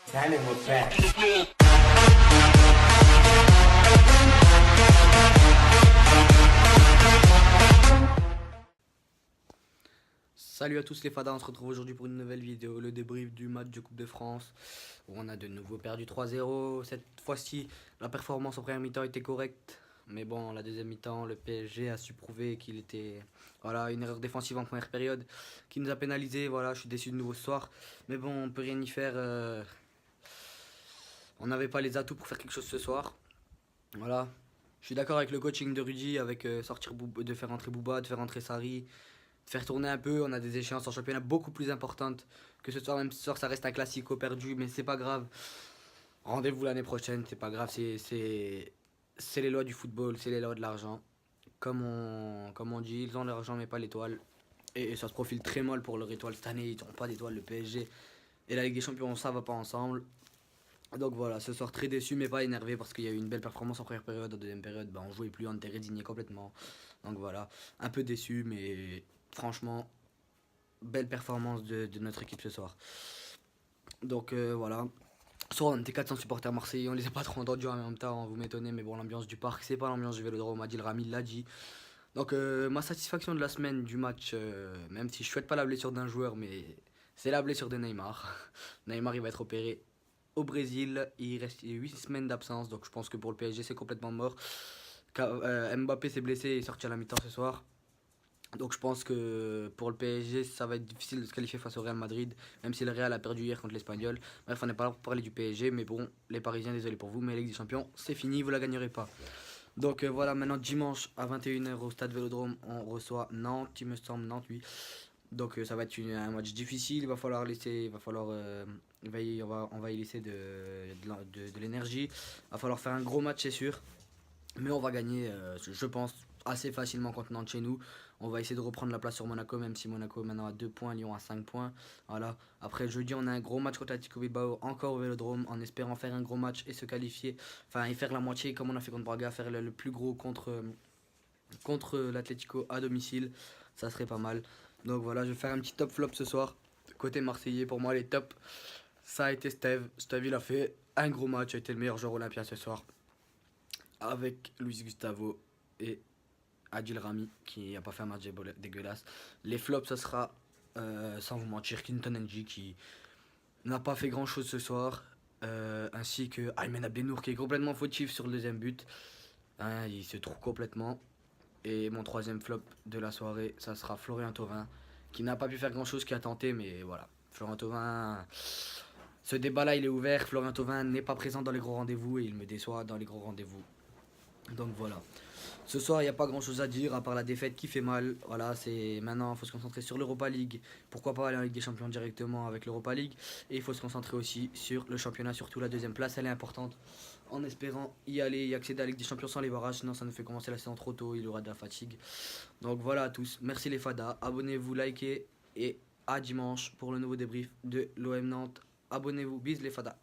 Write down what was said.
Salut à tous les fadas, on se retrouve aujourd'hui pour une nouvelle vidéo, le débrief du match de Coupe de France où on a de nouveau perdu 3-0. Cette fois-ci, la performance en première mi-temps était correcte, mais bon, la deuxième mi-temps, le PSG a su prouver qu'il était, voilà, une erreur défensive en première période qui nous a pénalisé. Voilà, je suis déçu de nouveau ce soir, mais bon, on peut rien y faire. On n'avait pas les atouts pour faire quelque chose ce soir. Voilà, je suis d'accord avec le coaching de Rudy, avec de faire rentrer Booba, de faire rentrer Sarri, de faire tourner un peu. On a des échéances en championnat beaucoup plus importantes que ce soir. Même ce soir, ça reste un classico perdu, mais c'est pas grave. Rendez-vous l'année prochaine, c'est pas grave. C'est les lois du football, c'est les lois de l'argent. Comme on dit, ils ont l'argent mais pas l'étoile. Et ça se profile très mal pour leur étoile cette année. Ils n'ont pas d'étoile, le PSG. Et la Ligue des Champions, ça va pas ensemble. Donc voilà, ce soir très déçu mais pas énervé parce qu'il y a eu une belle performance en première période. En deuxième période, on jouait plus, on était résigné complètement. Donc voilà, un peu déçu mais franchement, belle performance de notre équipe ce soir. Donc voilà. Soit on était 400 supporters marseillais, on les a pas trop entendus en même temps, vous m'étonnez, mais bon, l'ambiance du parc, c'est pas l'ambiance du Vélodrome, Adil Rami l'a dit. Donc ma satisfaction de la semaine du match, même si je souhaite pas la blessure d'un joueur, mais c'est la blessure de Neymar. Neymar, il va être opéré au Brésil, il reste 8 semaines d'absence, donc je pense que pour le PSG, c'est complètement mort. Mbappé s'est blessé et est sorti à la mi-temps ce soir. Donc je pense que pour le PSG, ça va être difficile de se qualifier face au Real Madrid, même si le Real a perdu hier contre l'Espagnol. Bref, on n'est pas là pour parler du PSG, mais bon, les Parisiens, désolé pour vous, mais la Ligue des Champions, c'est fini, vous la gagnerez pas. Donc voilà, maintenant dimanche à 21h au stade Vélodrome, on reçoit Nantes, il me semble, Nantes, oui. Donc ça va être un match difficile, il va falloir laisser, on va y laisser de l'énergie. Il va falloir faire un gros match, c'est sûr. Mais on va gagner, je pense, assez facilement contre Nantes chez nous. On va essayer de reprendre la place sur Monaco, même si Monaco maintenant a 2 points, Lyon a 5 points. Voilà. Après, jeudi, on a un gros match contre Atletico Bilbao, encore au Vélodrome, en espérant faire un gros match et se qualifier. Enfin, et faire la moitié comme on a fait contre Braga, faire le plus gros contre l'Atletico à domicile. Ça serait pas mal. Donc voilà, je vais faire un petit top flop ce soir. Côté Marseillais, pour moi, les tops, ça a été Steve. Steve, il a fait un gros match, a été le meilleur joueur olympien ce soir avec Luis Gustavo et Adil Rami qui n'a pas fait un match dégueulasse. Les flops, ça sera, sans vous mentir, Clinton NG qui n'a pas fait grand chose ce soir, ainsi que Aymen Abdenour qui est complètement fautif sur le deuxième but. Hein, il se trouve complètement. Et mon troisième flop de la soirée, ça sera Florian Thauvin qui n'a pas pu faire grand chose, qui a tenté, mais voilà. Florian Thauvin, ce débat-là, il est ouvert. Florian Thauvin n'est pas présent dans les gros rendez-vous et il me déçoit dans les gros rendez-vous. Donc voilà. Ce soir, il n'y a pas grand chose à dire à part la défaite qui fait mal. Voilà, c'est maintenant, il faut se concentrer sur l'Europa League. Pourquoi pas aller en Ligue des Champions directement avec l'Europa League. Et il faut se concentrer aussi sur le championnat, surtout la deuxième place, elle est importante. En espérant y aller, y accéder à la Ligue des Champions sans les barrages, sinon ça nous fait commencer la saison trop tôt, il y aura de la fatigue. Donc voilà à tous, merci les fadas, abonnez-vous, likez et à dimanche pour le nouveau débrief de l'OM Nantes. Abonnez-vous, bis les fadas.